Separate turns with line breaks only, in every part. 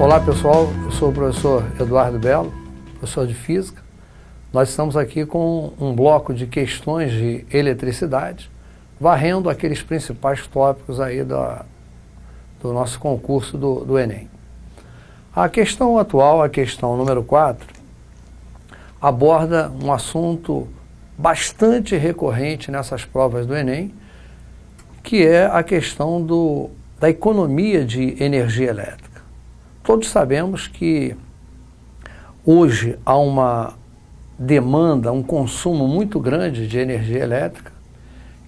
Olá pessoal, eu sou o professor Eduardo Belo, professor de Física. Nós estamos aqui com um bloco de questões de eletricidade, varrendo aqueles principais tópicos aí do nosso concurso do Enem. A questão atual, a questão número 4, aborda um assunto bastante recorrente nessas provas do Enem, que é a questão da economia de energia elétrica. Todos sabemos que hoje há uma demanda, um consumo muito grande de energia elétrica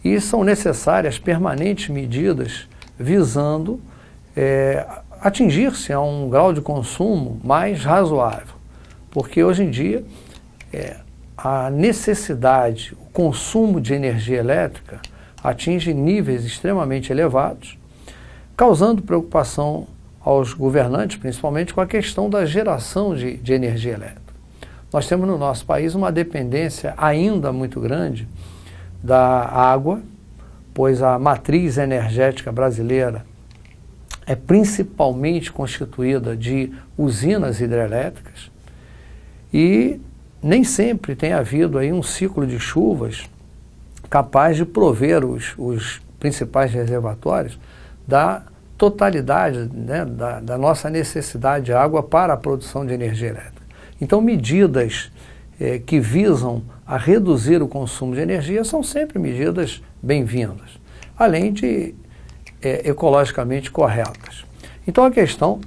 e são necessárias permanentes medidas visando atingir-se a um grau de consumo mais razoável. Porque hoje em dia a necessidade, o consumo de energia elétrica atinge níveis extremamente elevados, causando preocupação aos governantes, principalmente com a questão da geração de energia elétrica. Nós temos no nosso país uma dependência ainda muito grande da água, pois a matriz energética brasileira é principalmente constituída de usinas hidrelétricas e nem sempre tem havido aí um ciclo de chuvas capaz de prover os principais reservatórios da totalidade, né, da nossa necessidade de água para a produção de energia elétrica. Então, medidas que visam a reduzir o consumo de energia são sempre medidas bem-vindas, além de ecologicamente corretas. Então, a questão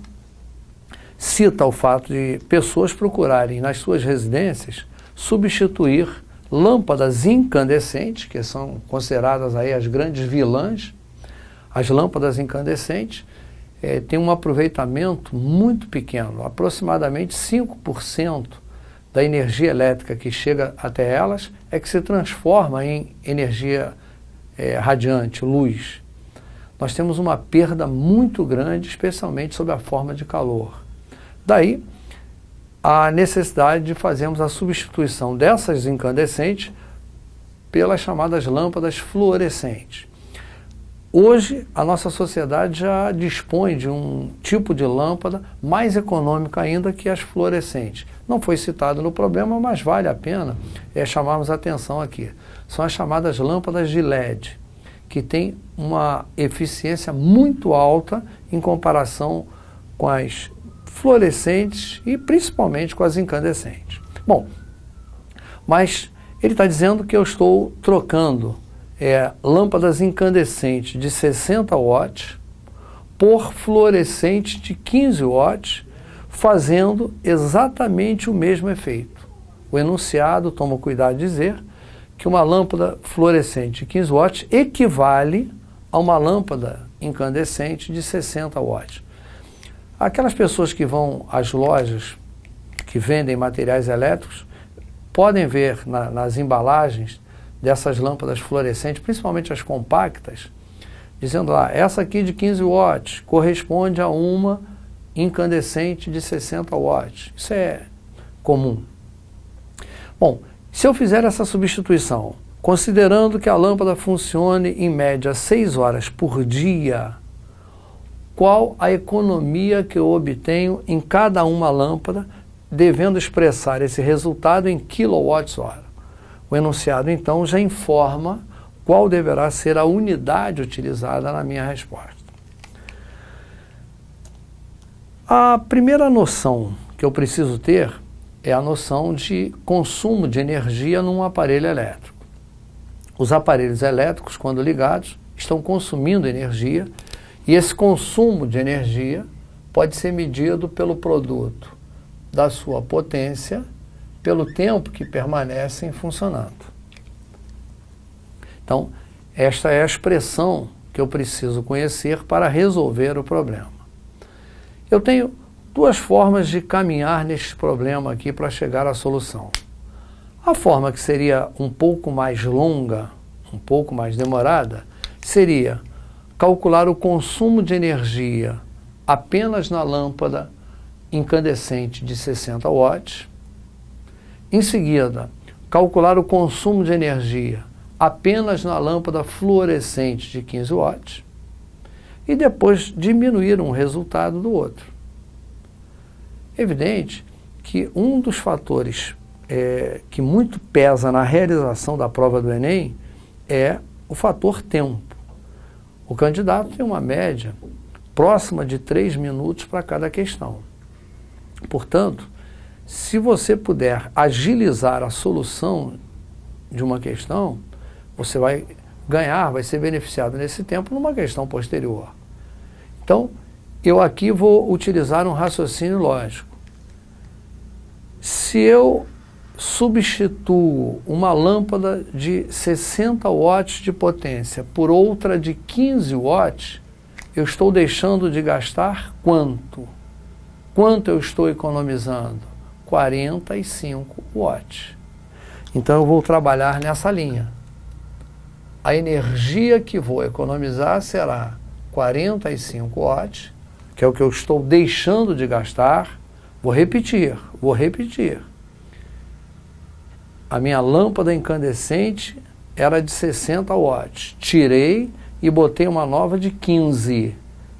cita o fato de pessoas procurarem nas suas residências substituir lâmpadas incandescentes, que são consideradas aí as grandes vilãs. As lâmpadas incandescentes têm um aproveitamento muito pequeno, aproximadamente 5% da energia elétrica que chega até elas é que se transforma em energia radiante, luz. Nós temos uma perda muito grande, especialmente sob a forma de calor. Daí, a necessidade de fazermos a substituição dessas incandescentes pelas chamadas lâmpadas fluorescentes. Hoje, a nossa sociedade já dispõe de um tipo de lâmpada mais econômica ainda que as fluorescentes. Não foi citado no problema, mas vale a pena chamarmos a atenção aqui. São as chamadas lâmpadas de LED, que têm uma eficiência muito alta em comparação com as fluorescentes e principalmente com as incandescentes. Bom, mas ele está dizendo que eu estou trocando lâmpadas incandescentes de 60 watts por fluorescentes de 15 watts, fazendo exatamente o mesmo efeito. O enunciado toma cuidado de dizer que uma lâmpada fluorescente de 15 watts equivale a uma lâmpada incandescente de 60 watts. Aquelas pessoas que vão às lojas que vendem materiais elétricos podem ver nas embalagens dessas lâmpadas fluorescentes, principalmente as compactas, dizendo lá, essa aqui de 15 watts corresponde a uma incandescente de 60 watts. Isso é comum. Bom, se eu fizer essa substituição, considerando que a lâmpada funcione em média 6 horas por dia, qual a economia que eu obtenho em cada uma lâmpada, devendo expressar esse resultado em quilowatts-hora? O enunciado, então, já informa qual deverá ser a unidade utilizada na minha resposta. A primeira noção que eu preciso ter é a noção de consumo de energia num aparelho elétrico. Os aparelhos elétricos, quando ligados, estão consumindo energia e esse consumo de energia pode ser medido pelo produto da sua potência pelo tempo que permanecem funcionando. Então, esta é a expressão que eu preciso conhecer para resolver o problema. Eu tenho duas formas de caminhar neste problema aqui para chegar à solução. A forma que seria um pouco mais longa, um pouco mais demorada, seria calcular o consumo de energia apenas na lâmpada incandescente de 60 watts. Em seguida, calcular o consumo de energia apenas na lâmpada fluorescente de 15 watts. E depois diminuir um resultado do outro. Evidente que um dos fatores que muito pesa na realização da prova do Enem é o fator tempo. O candidato tem uma média próxima de 3 minutos para cada questão. Portanto, se você puder agilizar a solução de uma questão, você vai ganhar, vai ser beneficiado nesse tempo numa questão posterior. Então, eu aqui vou utilizar um raciocínio lógico. Se eu substituo uma lâmpada de 60 watts de potência por outra de 15 watts, eu estou deixando de gastar quanto? Quanto eu estou economizando? 45 watts. Então eu vou trabalhar nessa linha. A energia que vou economizar será 45 watts, que é o que eu estou deixando de gastar. Vou repetir. A minha lâmpada incandescente era de 60 watts. Tirei e botei uma nova de 15.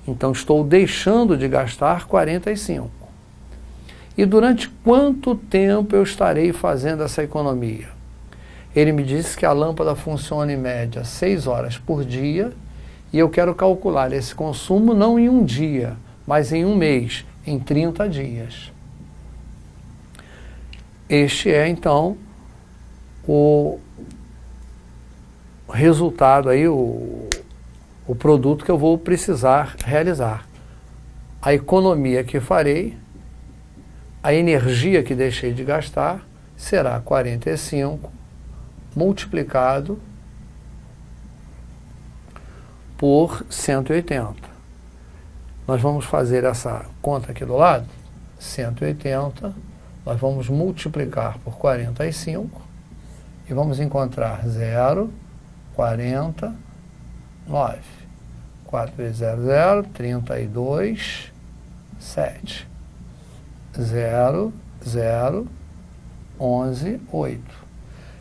Então estou deixando de gastar 45. E durante quanto tempo eu estarei fazendo essa economia? Ele me disse que a lâmpada funciona em média 6 horas por dia e eu quero calcular esse consumo não em um dia, mas em um mês, em 30 dias. Este é, então, o resultado aí, o produto que eu vou precisar realizar. A economia que farei, a energia que deixei de gastar, será 45 multiplicado por 180. Nós vamos fazer essa conta aqui do lado, 180, nós vamos multiplicar por 45 e vamos encontrar 0, 40, 9. 4 vezes 0, 0, 32, 7. 0, 0, 11, 8.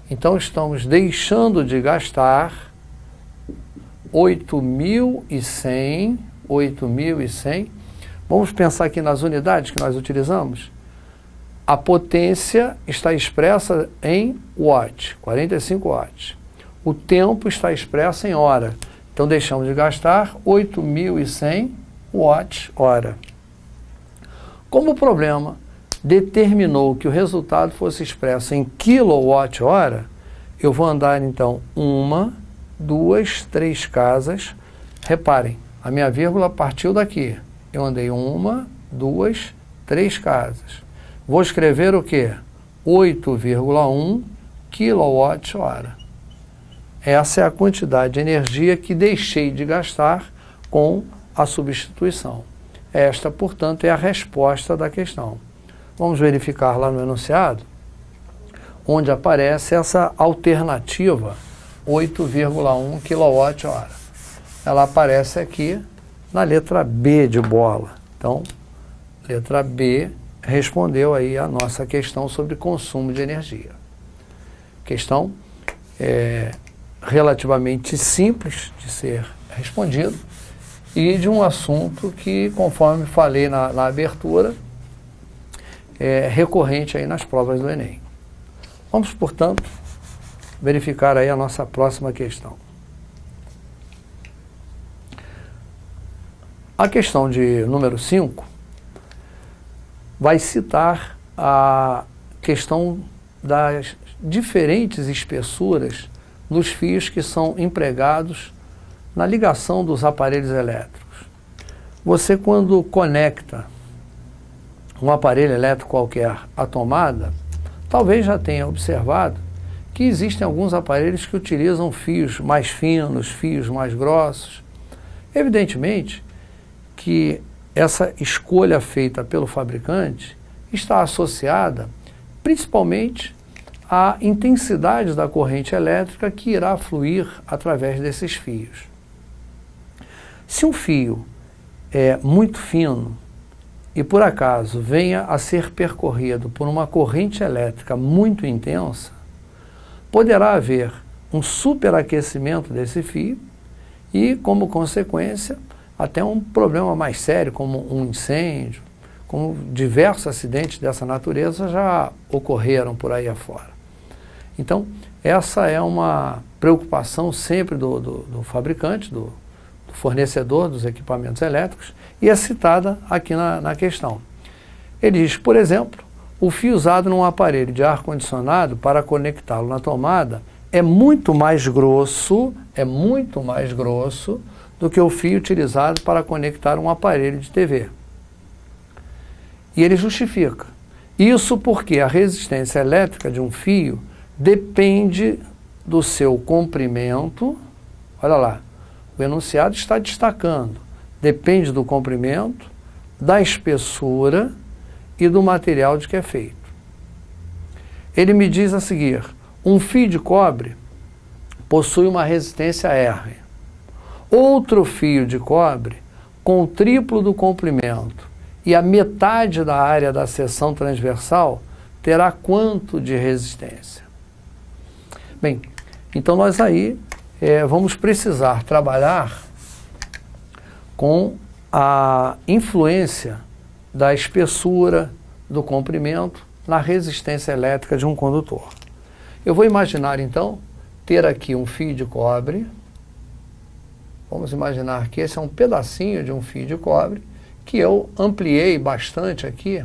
Então estamos deixando de gastar 8.100. Vamos pensar aqui nas unidades que nós utilizamos. A potência está expressa em watt, 45 watts. O tempo está expresso em hora. Então deixamos de gastar 8.100 watts-hora. Como o problema determinou que o resultado fosse expresso em quilowatt-hora, eu vou andar então 1, 2, 3 casas. Reparem, a minha vírgula partiu daqui. Eu andei 1, 2, 3 casas. Vou escrever o quê? 8,1 kWh. Essa é a quantidade de energia que deixei de gastar com a substituição. Esta, portanto, é a resposta da questão. Vamos verificar lá no enunciado, onde aparece essa alternativa, 8,1 kWh. Ela aparece aqui na letra B de bola. Então, letra B respondeu aí a nossa questão sobre consumo de energia. Questão relativamente simples de ser respondido e de um assunto que, conforme falei na abertura, é recorrente aí nas provas do Enem. Vamos, portanto, verificar aí a nossa próxima questão. A questão de número 5 vai citar a questão das diferentes espessuras nos fios que são empregados na ligação dos aparelhos elétricos. Você, quando conecta um aparelho elétrico qualquer à tomada, talvez já tenha observado que existem alguns aparelhos que utilizam fios mais finos, fios mais grossos. Evidentemente que essa escolha feita pelo fabricante está associada principalmente à intensidade da corrente elétrica que irá fluir através desses fios. Se um fio é muito fino e por acaso venha a ser percorrido por uma corrente elétrica muito intensa, poderá haver um superaquecimento desse fio e, como consequência, até um problema mais sério, como um incêndio, como diversos acidentes dessa natureza já ocorreram por aí afora. Então, essa é uma preocupação sempre do fabricante, do fornecedor dos equipamentos elétricos, e é citada aqui na questão. Ele diz, por exemplo, o fio usado num aparelho de ar-condicionado para conectá-lo na tomada é muito mais grosso do que o fio utilizado para conectar um aparelho de TV. E ele justifica. Isso porque a resistência elétrica de um fio depende do seu comprimento. Olha lá, o enunciado está destacando. Depende do comprimento, da espessura e do material de que é feito. Ele me diz a seguir, um fio de cobre possui uma resistência R. Outro fio de cobre com o triplo do comprimento e a metade da área da seção transversal terá quanto de resistência? Bem, então nós aí vamos precisar trabalhar com a influência da espessura, do comprimento, na resistência elétrica de um condutor. Eu vou imaginar então ter aqui um fio de cobre. Vamos imaginar que esse é um pedacinho de um fio de cobre que eu ampliei bastante aqui,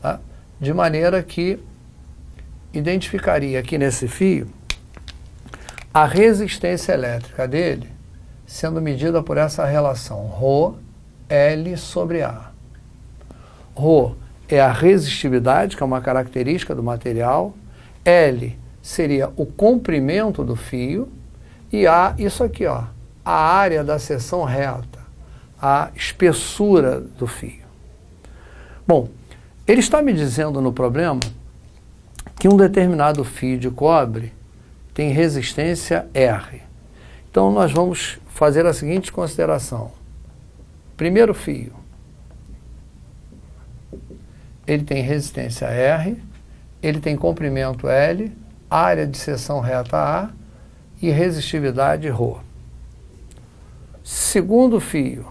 tá? De maneira que identificaria aqui nesse fio a resistência elétrica dele sendo medida por essa relação ρL sobre A. Ρ é a resistividade, que é uma característica do material, L seria o comprimento do fio e A, isso aqui, ó, a área da seção reta, a espessura do fio. Bom, ele está me dizendo no problema que um determinado fio de cobre tem resistência R. Então nós vamos fazer a seguinte consideração. Primeiro fio, ele tem resistência R, ele tem comprimento L, área de seção reta A e resistividade ρ. Segundo fio,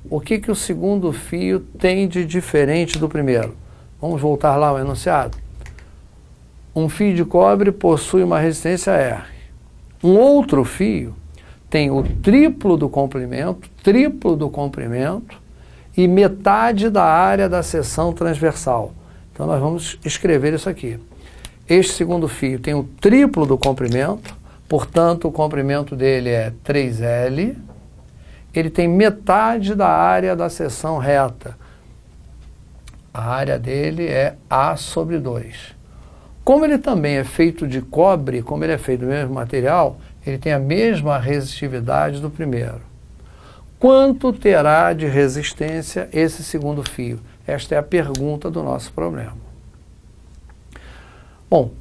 o que o segundo fio tem de diferente do primeiro? Vamos voltar lá ao enunciado. Um fio de cobre possui uma resistência R. Um outro fio tem o triplo do comprimento e metade da área da seção transversal. Então nós vamos escrever isso aqui. Este segundo fio tem o triplo do comprimento, portanto o comprimento dele é 3L. Ele tem metade da área da seção reta. A área dele é A sobre 2. Como ele também é feito de cobre, como ele é feito do mesmo material, ele tem a mesma resistividade do primeiro. Quanto terá de resistência esse segundo fio? Esta é a pergunta do nosso problema. Bom,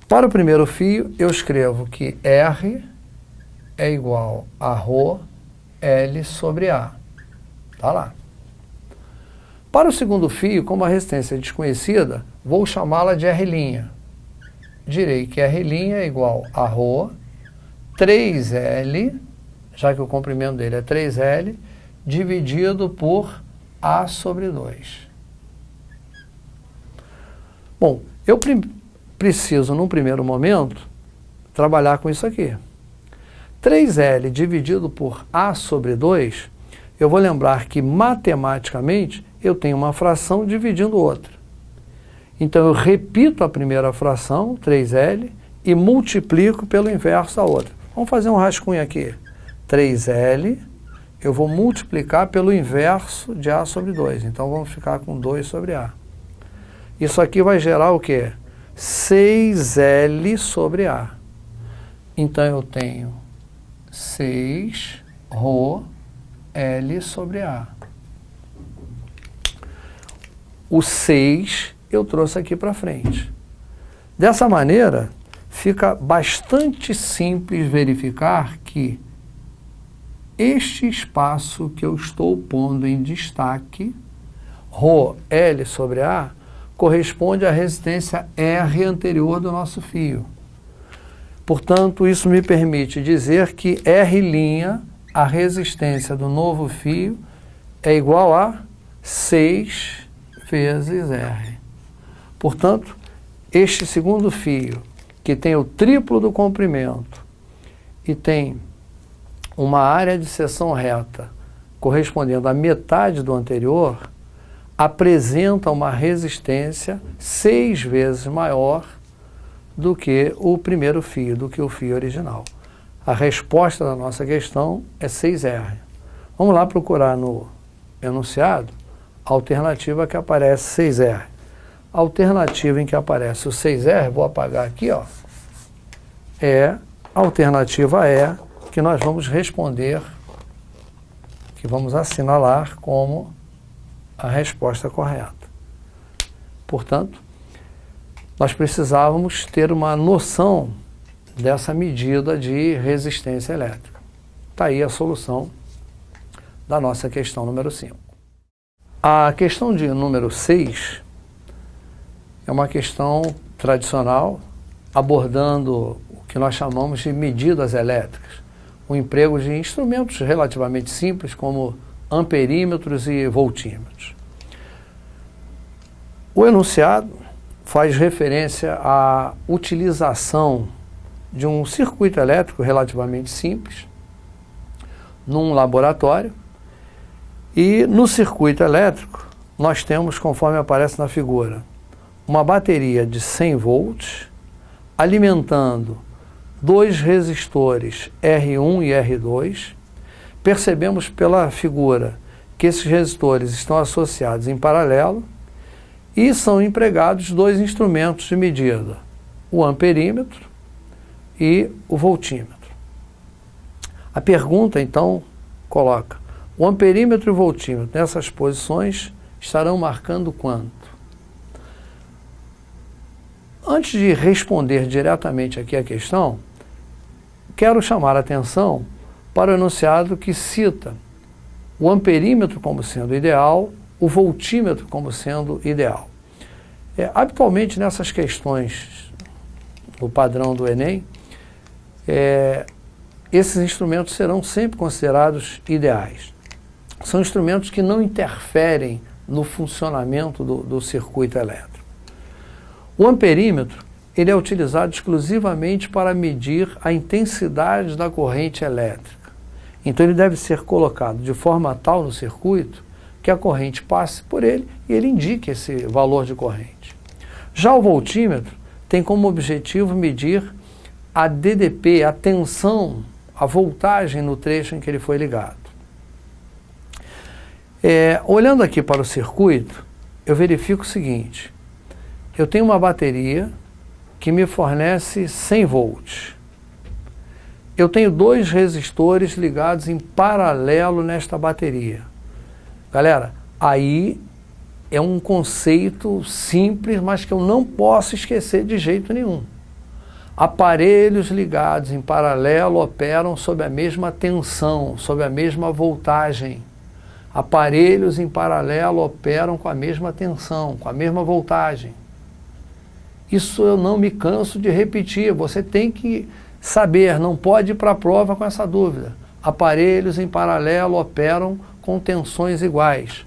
para o primeiro fio, eu escrevo que R é igual a ρL sobre A. Está lá. Para o segundo fio, como a resistência é desconhecida, vou chamá-la de R'. Direi que R' é igual a ρ, 3L, já que o comprimento dele é 3L, dividido por A sobre 2. Bom, eu preciso, num primeiro momento, trabalhar com isso aqui. 3L dividido por A sobre 2, eu vou lembrar que, matematicamente, eu tenho uma fração dividindo outra. Então, eu repito a primeira fração, 3L, e multiplico pelo inverso a outra. Vamos fazer um rascunho aqui. 3L, eu vou multiplicar pelo inverso de A sobre 2. Então, vamos ficar com 2 sobre A. Isso aqui vai gerar o quê? 6L sobre A. Então, eu tenho 6 ρL sobre A. O 6 eu trouxe aqui para frente. Dessa maneira, fica bastante simples verificar que este espaço que eu estou pondo em destaque, ρL sobre A, corresponde à resistência R anterior do nosso fio. Portanto, isso me permite dizer que R', a resistência do novo fio, é igual a 6 vezes R. Portanto, este segundo fio, que tem o triplo do comprimento e tem uma área de seção reta correspondendo à metade do anterior, apresenta uma resistência 6 vezes maior do que o primeiro fio, do que o fio original. A resposta da nossa questão é 6R. Vamos lá procurar no enunciado a alternativa que aparece 6R. A alternativa em que aparece o 6R, vou apagar aqui, ó, é a alternativa E, que nós vamos responder, que vamos assinalar como a resposta correta. Portanto, nós precisávamos ter uma noção dessa medida de resistência elétrica. Está aí a solução da nossa questão número 5. A questão de número 6 é uma questão tradicional, abordando o que nós chamamos de medidas elétricas, o emprego de instrumentos relativamente simples, como amperímetros e voltímetros. O enunciado faz referência à utilização de um circuito elétrico relativamente simples num laboratório, e no circuito elétrico nós temos, conforme aparece na figura, uma bateria de 100 volts alimentando dois resistores R1 e R2. Percebemos pela figura que esses resistores estão associados em paralelo e são empregados dois instrumentos de medida, o amperímetro e o voltímetro. A pergunta, então, coloca: o amperímetro e o voltímetro nessas posições estarão marcando quanto? Antes de responder diretamente aqui a questão, quero chamar a atenção para o enunciado que cita o amperímetro como sendo ideal, o voltímetro como sendo ideal. Habitualmente, nessas questões do padrão do Enem, esses instrumentos serão sempre considerados ideais. São instrumentos que não interferem no funcionamento do circuito elétrico. O amperímetro, ele é utilizado exclusivamente para medir a intensidade da corrente elétrica. Então ele deve ser colocado de forma tal no circuito que a corrente passe por ele e ele indique esse valor de corrente. Já o voltímetro tem como objetivo medir a DDP, a tensão, a voltagem no trecho em que ele foi ligado. Olhando aqui para o circuito, eu verifico o seguinte: eu tenho uma bateria que me fornece 100 volts. Eu tenho dois resistores ligados em paralelo nesta bateria. Galera, aí é um conceito simples, mas que eu não posso esquecer de jeito nenhum. Aparelhos ligados em paralelo operam sob a mesma tensão, sob a mesma voltagem. Aparelhos em paralelo operam com a mesma tensão, com a mesma voltagem. Isso eu não me canso de repetir, você tem que saber, não pode ir para a prova com essa dúvida. Aparelhos em paralelo operam com tensões iguais.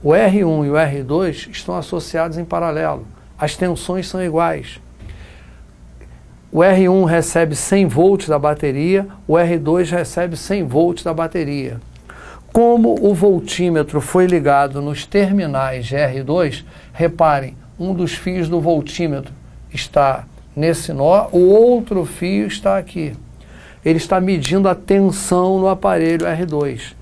O R1 e o R2 estão associados em paralelo, as tensões são iguais. O R1 recebe 100 volts da bateria, o R2 recebe 100 volts da bateria. Como o voltímetro foi ligado nos terminais de R2, reparem, um dos fios do voltímetro está nesse nó, o outro fio está aqui. Ele está medindo a tensão no aparelho R2.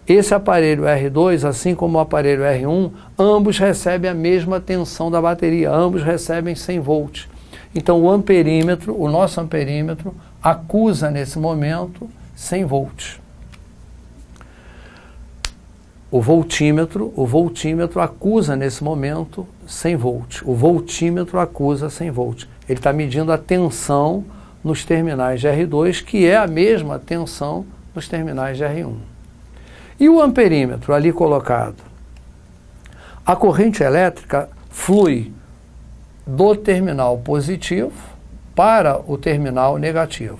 Esse aparelho R2, assim como o aparelho R1, ambos recebem a mesma tensão da bateria, ambos recebem 100 volts. Então o amperímetro, o nosso amperímetro, acusa nesse momento 100 volts. O voltímetro acusa nesse momento 100 volts. O voltímetro acusa 100 volts. Ele está medindo a tensão nos terminais de R2, que é a mesma tensão nos terminais de R1. E o amperímetro ali colocado? A corrente elétrica flui do terminal positivo para o terminal negativo.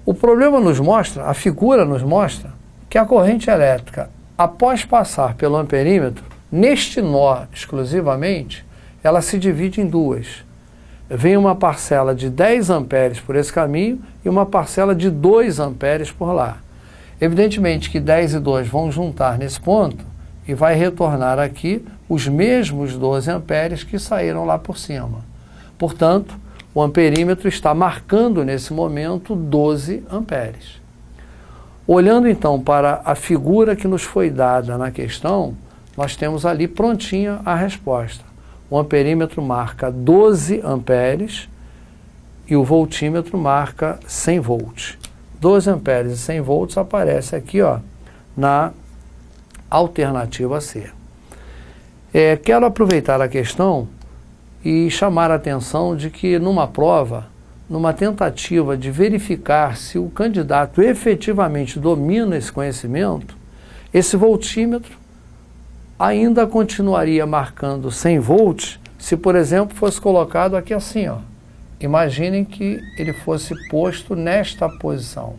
O problema nos mostra, a figura nos mostra, que a corrente elétrica após passar pelo amperímetro, neste nó exclusivamente, ela se divide em duas. Vem uma parcela de 10 amperes por esse caminho e uma parcela de 2 amperes por lá. Evidentemente que 10 e 2 vão juntar nesse ponto e vai retornar aqui os mesmos 12 amperes que saíram lá por cima. Portanto, o amperímetro está marcando nesse momento 12 amperes. Olhando então para a figura que nos foi dada na questão, nós temos ali prontinha a resposta. O amperímetro marca 12 amperes e o voltímetro marca 100 volts. 12 amperes e 100 volts aparece aqui, ó, na alternativa C. Quero aproveitar a questão e chamar a atenção de que numa prova, numa tentativa de verificar se o candidato efetivamente domina esse conhecimento, esse voltímetro ainda continuaria marcando 100 volts se, por exemplo, fosse colocado aqui assim, ó. Imaginem que ele fosse posto nesta posição.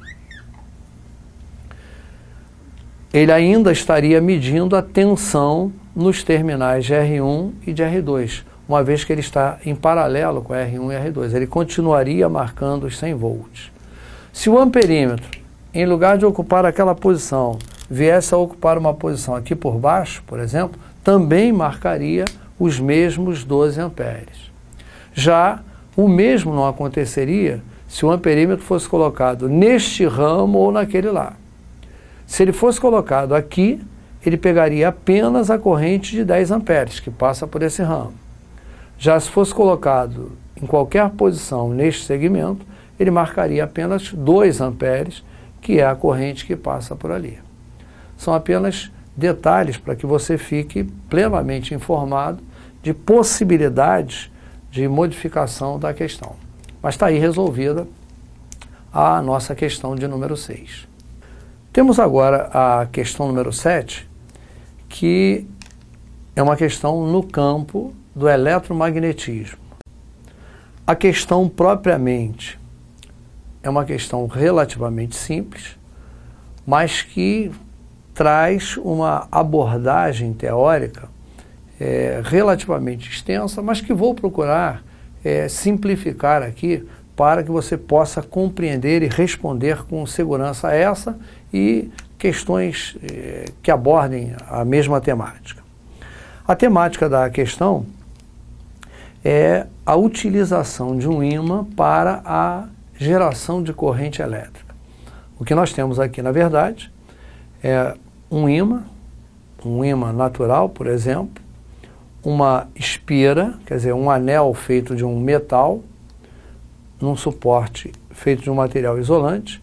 Ele ainda estaria medindo a tensão nos terminais de R1 e de R2, uma vez que ele está em paralelo com R1 e R2. Ele continuaria marcando os 100 volts. Se o amperímetro, em lugar de ocupar aquela posição, viesse a ocupar uma posição aqui por baixo, por exemplo, também marcaria os mesmos 12 amperes. Já o mesmo não aconteceria se o amperímetro fosse colocado neste ramo ou naquele lá. Se ele fosse colocado aqui, ele pegaria apenas a corrente de 10 amperes, que passa por esse ramo. Já se fosse colocado em qualquer posição neste segmento, ele marcaria apenas 2 amperes, que é a corrente que passa por ali. São apenas detalhes para que você fique plenamente informado de possibilidades de modificação da questão. Mas está aí resolvida a nossa questão de número 6. Temos agora a questão número 7, que é uma questão no campo do eletromagnetismo. A questão propriamente é uma questão relativamente simples, mas que traz uma abordagem teórica relativamente extensa, mas que vou procurar simplificar aqui para que você possa compreender e responder com segurança a essa e questões que abordem a mesma temática. A temática da questão é a utilização de um ímã para a geração de corrente elétrica. O que nós temos aqui, na verdade, é um ímã natural, por exemplo, uma espira, quer dizer, um anel feito de um metal, num suporte feito de um material isolante,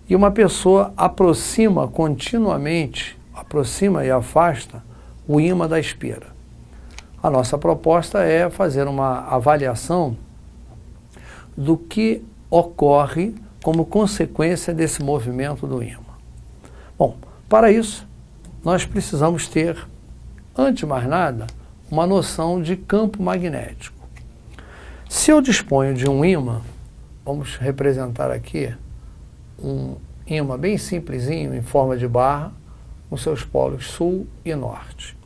e uma pessoa aproxima continuamente, aproxima e afasta o ímã da espira. A nossa proposta é fazer uma avaliação do que ocorre como consequência desse movimento do ímã. Bom, para isso, nós precisamos ter, antes de mais nada, uma noção de campo magnético. Se eu disponho de um ímã, vamos representar aqui um ímã bem simplesinho, em forma de barra, com seus polos sul e norte.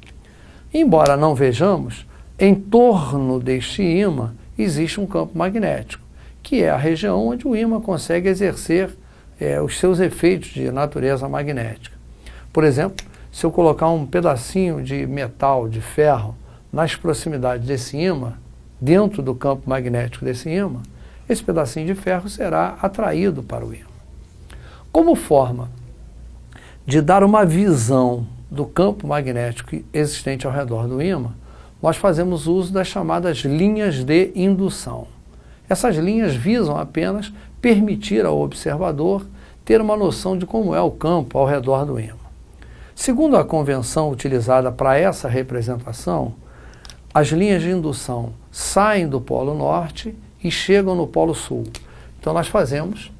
Embora não vejamos, em torno deste ímã existe um campo magnético, que é a região onde o ímã consegue exercer os seus efeitos de natureza magnética. Por exemplo, se eu colocar um pedacinho de metal, de ferro, nas proximidades desse ímã, dentro do campo magnético desse ímã, esse pedacinho de ferro será atraído para o ímã. Como forma de dar uma visão do campo magnético existente ao redor do ímã, nós fazemos uso das chamadas linhas de indução. Essas linhas visam apenas permitir ao observador ter uma noção de como é o campo ao redor do ímã. Segundo a convenção utilizada para essa representação, as linhas de indução saem do polo norte e chegam no polo sul. Então nós fazemos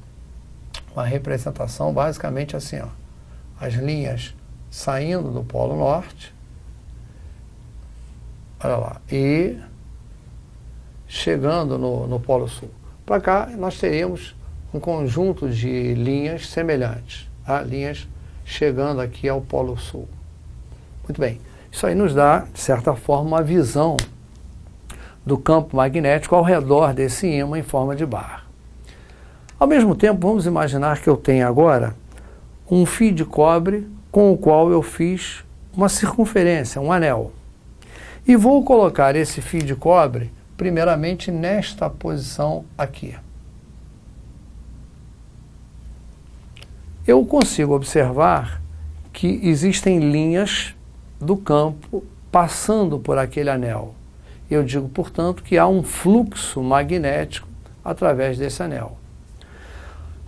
uma representação basicamente assim, ó. As linhas saindo do polo norte, olha lá, e chegando no polo sul. Para cá nós teríamos um conjunto de linhas semelhantes, tá? Linhas chegando aqui ao polo sul. Muito bem, isso aí nos dá, de certa forma, uma visão do campo magnético ao redor desse ímã em forma de barra. Ao mesmo tempo, vamos imaginar que eu tenho agora um fio de cobre com o qual eu fiz uma circunferência, um anel. E vou colocar esse fio de cobre, primeiramente, nesta posição aqui. Eu consigo observar que existem linhas do campo passando por aquele anel. Eu digo, portanto, que há um fluxo magnético através desse anel.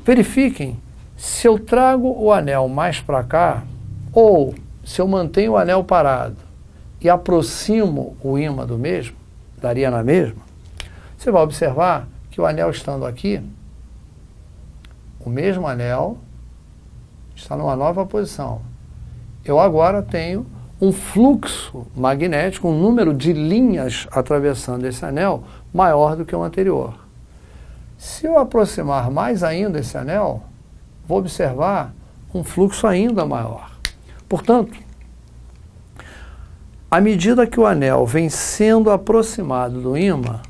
Verifiquem, se eu trago o anel mais para cá, ou se eu mantenho o anel parado e aproximo o ímã do mesmo, daria na mesma, você vai observar que o anel estando aqui, o mesmo anel está numa nova posição. Eu agora tenho um fluxo magnético, um número de linhas atravessando esse anel maior do que o anterior. Se eu aproximar mais ainda esse anel, vou observar um fluxo ainda maior. Portanto, à medida que o anel vem sendo aproximado do ímã,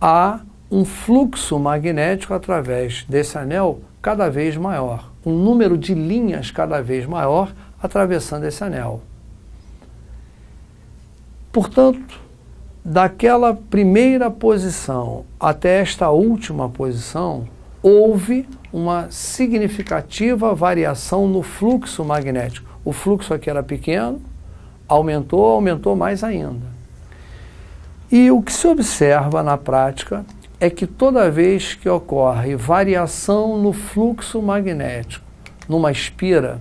há um fluxo magnético através desse anel cada vez maior, um número de linhas cada vez maior atravessando esse anel. Portanto, daquela primeira posição até esta última posição, houve uma significativa variação no fluxo magnético. O fluxo aqui era pequeno, aumentou mais ainda. E o que se observa na prática é que toda vez que ocorre variação no fluxo magnético, numa espira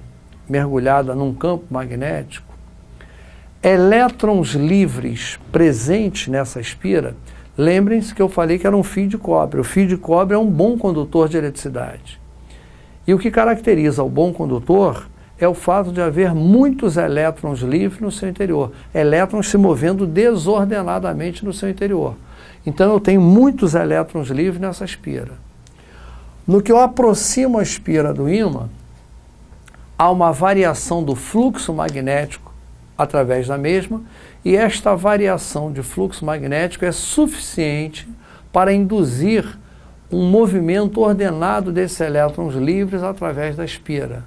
mergulhada num campo magnético, elétrons livres presentes nessa espira, lembrem-se que eu falei que era um fio de cobre. O fio de cobre é um bom condutor de eletricidade. E o que caracteriza o bom condutor é o fato de haver muitos elétrons livres no seu interior, elétrons se movendo desordenadamente no seu interior. Então eu tenho muitos elétrons livres nessa espira. No que eu aproximo a espira do ímã, há uma variação do fluxo magnético através da mesma, e esta variação de fluxo magnético é suficiente para induzir um movimento ordenado desses elétrons livres através da espira.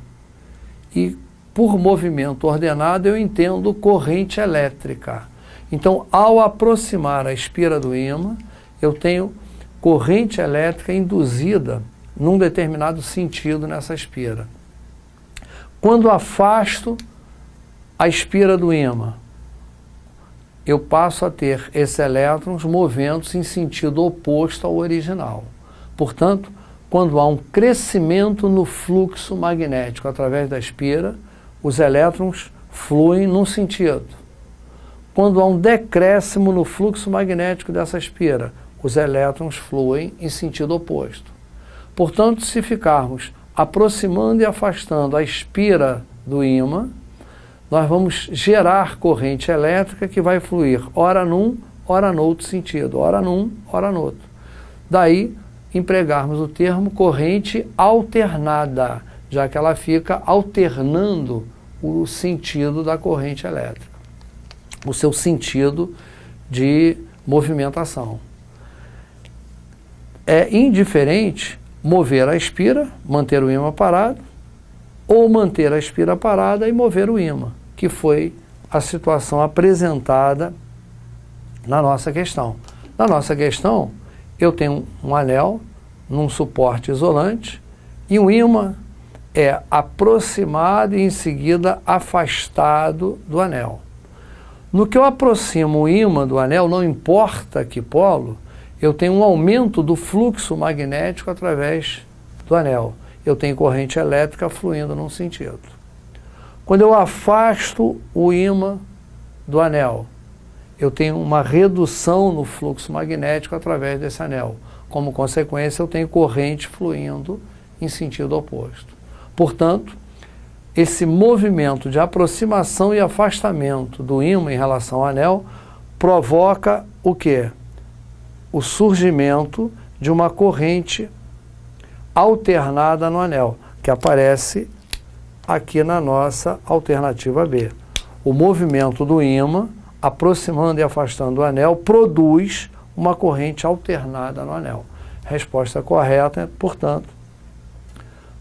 E por movimento ordenado eu entendo corrente elétrica. Então, ao aproximar a espira do ímã, eu tenho corrente elétrica induzida num determinado sentido nessa espira. Quando afasto a espira do ímã, eu passo a ter esses elétrons movendo-se em sentido oposto ao original. Portanto, quando há um crescimento no fluxo magnético através da espira, os elétrons fluem num sentido. Quando há um decréscimo no fluxo magnético dessa espira, os elétrons fluem em sentido oposto. Portanto, se ficarmos aproximando e afastando a espira do ímã, nós vamos gerar corrente elétrica que vai fluir ora num, ora no outro sentido, ora num, ora no outro. Daí, empregarmos o termo corrente alternada, já que ela fica alternando o sentido da corrente elétrica, o seu sentido de movimentação. É indiferente mover a espira, manter o ímã parado, ou manter a espira parada e mover o ímã, que foi a situação apresentada na nossa questão. Na nossa questão, eu tenho um anel num suporte isolante e um ímã é aproximado e em seguida afastado do anel. No que eu aproximo o ímã do anel, não importa que polo, eu tenho um aumento do fluxo magnético através do anel. Eu tenho corrente elétrica fluindo num sentido. Quando eu afasto o ímã do anel, eu tenho uma redução no fluxo magnético através desse anel. Como consequência, eu tenho corrente fluindo em sentido oposto. Portanto, esse movimento de aproximação e afastamento do ímã em relação ao anel provoca o quê? O surgimento de uma corrente alternada no anel, que aparece aqui na nossa alternativa B. o movimento do ímã, aproximando e afastando o anel, produz uma corrente alternada no anel. Resposta correta, portanto,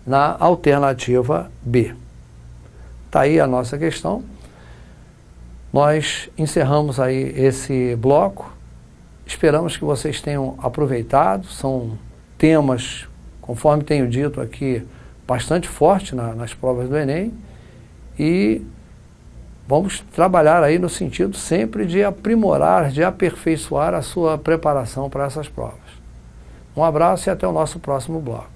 na alternativa B. Está aí a nossa questão. Nós encerramos aí esse bloco. Esperamos que vocês tenham aproveitado. São temas, conforme tenho dito aqui, bastante fortes nas provas do Enem. E vamos trabalhar aí no sentido sempre de aprimorar, de aperfeiçoar a sua preparação para essas provas. Um abraço e até o nosso próximo bloco.